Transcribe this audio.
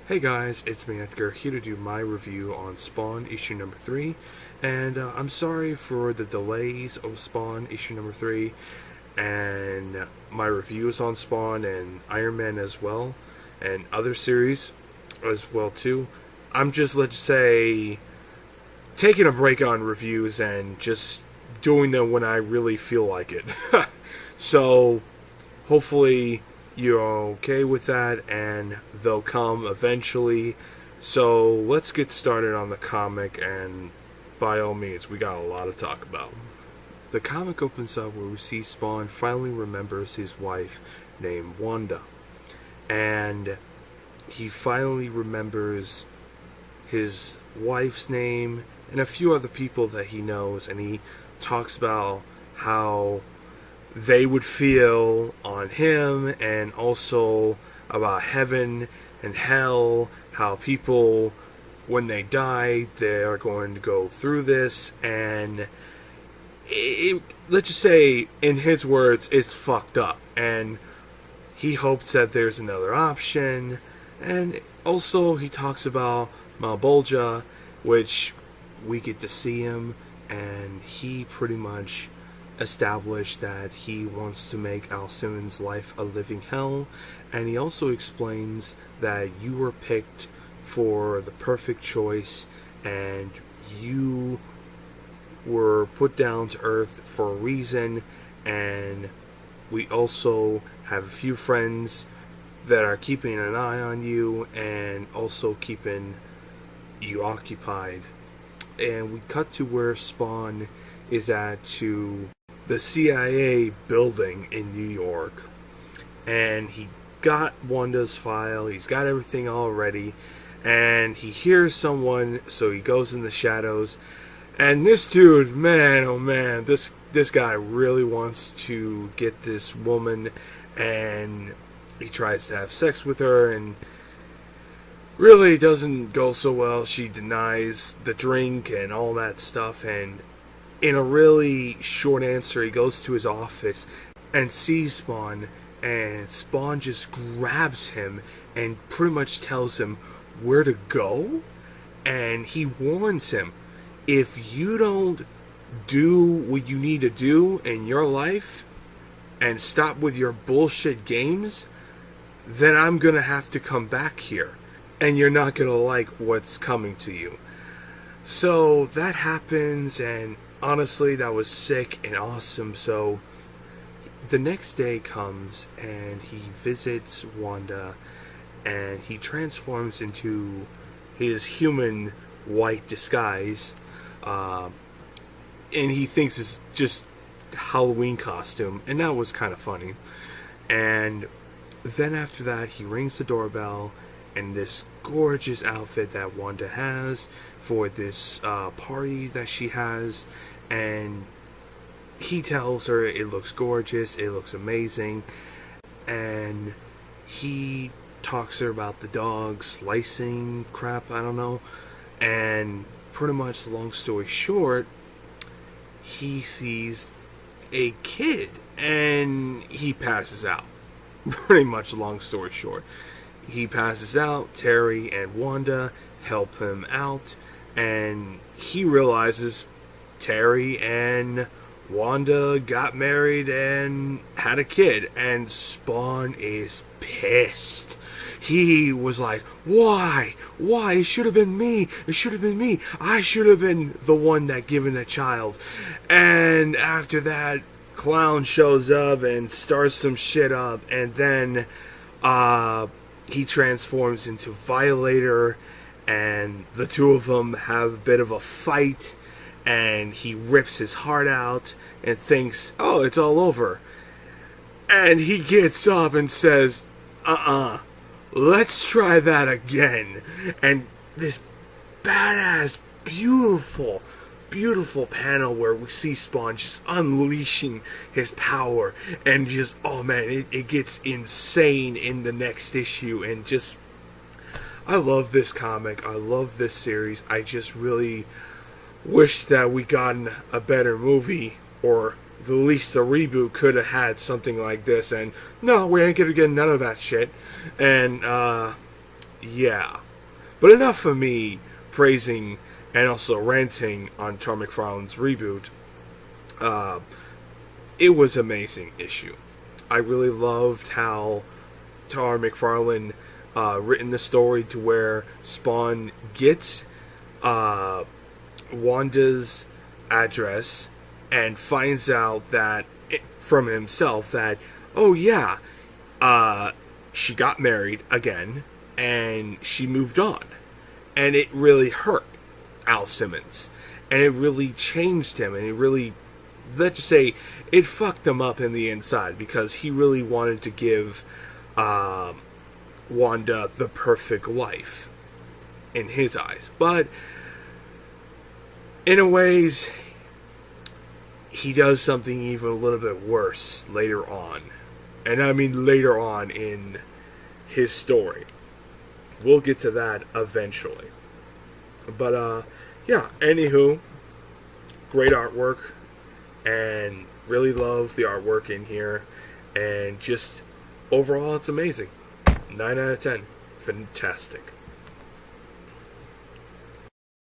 Hey guys, it's me Edgar, here to do my review on Spawn issue number 3, and I'm sorry for the delays of Spawn issue number 3, and my reviews on Spawn and Iron Man as well, and other series as well too. I'm just, let's say, taking a break on reviews and just doing them when I really feel like it. So, hopefully you're okay with that and they'll come eventually. So let's get started on the comic, and by all means, we got a lot to talk about. The comic opens up where we see Spawn finally remembers his wife named Wanda, and he finally remembers his wife's name and a few other people that he knows, and he talks about how they would feel on him, and also about heaven and hell, how people, when they die, they are going to go through this, and let's just say, in his words, it's fucked up, and he hopes that there's another option. And also he talks about Malebolgia, which we get to see him, and he pretty much established that he wants to make Al Simmons' life a living hell, and he also explains that you were picked for the perfect choice, and you were put down to earth for a reason, and we also have a few friends that are keeping an eye on you and also keeping you occupied. And we cut to where Spawn is at to the CIA building in New York, and he got Wanda's file, he's got everything all ready, and he hears someone, so he goes in the shadows, and this dude, man, oh man, this guy really wants to get this woman, and he tries to have sex with her, and really doesn't go so well. She denies the drink and all that stuff, and in a really short answer, he goes to his office and sees Spawn, and Spawn just grabs him and pretty much tells him where to go, and he warns him, if you don't do what you need to do in your life and stop with your bullshit games, then I'm gonna have to come back here, and you're not gonna like what's coming to you. So that happens, and honestly, that was sick and awesome. So the next day comes, and he visits Wanda, and he transforms into his human white disguise, and he thinks it's just Halloween costume, and that was kind of funny. And then after that, he rings the doorbell, and this gorgeous outfit that Wanda has for this party that she has, and he tells her it looks gorgeous, it looks amazing, and he talks to her about the dog slicing crap, I don't know, and pretty much, long story short, he sees a kid and he passes out. Pretty much, long story short, he passes out. Terry and Wanda help him out, and he realizes Terry and Wanda got married and had a kid, and Spawn is pissed. He was like, why? It should have been me. It should have been me. I should have been the one that given the child. And after that, Clown shows up and starts some shit up, and then he transforms into Violator, and the two of them have a bit of a fight, and he rips his heart out and thinks, oh, it's all over. And he gets up and says, let's try that again. And this badass, beautiful panel where we see Spawn just unleashing his power, and just, oh man, it gets insane in the next issue. And just, I love this comic, I love this series. I just really wish that we gotten a better movie, or at least the reboot could have had something like this. And no, we ain't gonna get none of that shit. And yeah. But enough of me praising and also ranting on Todd McFarlane's reboot. Uh, it was an amazing issue. I really loved how Todd McFarlane written the story to where Spawn gets Wanda's address and finds out that from himself that, oh yeah, she got married again and she moved on, and it really hurt Al Simmons, and it really changed him, and it really, let's just say, it fucked him up in the inside because he really wanted to give Wanda the perfect life in his eyes, but in a ways he does something even a little bit worse later on, and I mean later on in his story. We'll get to that eventually. But yeah, anywho, great artwork, and really love the artwork in here, and just overall it's amazing. 9 out of 10. Fantastic.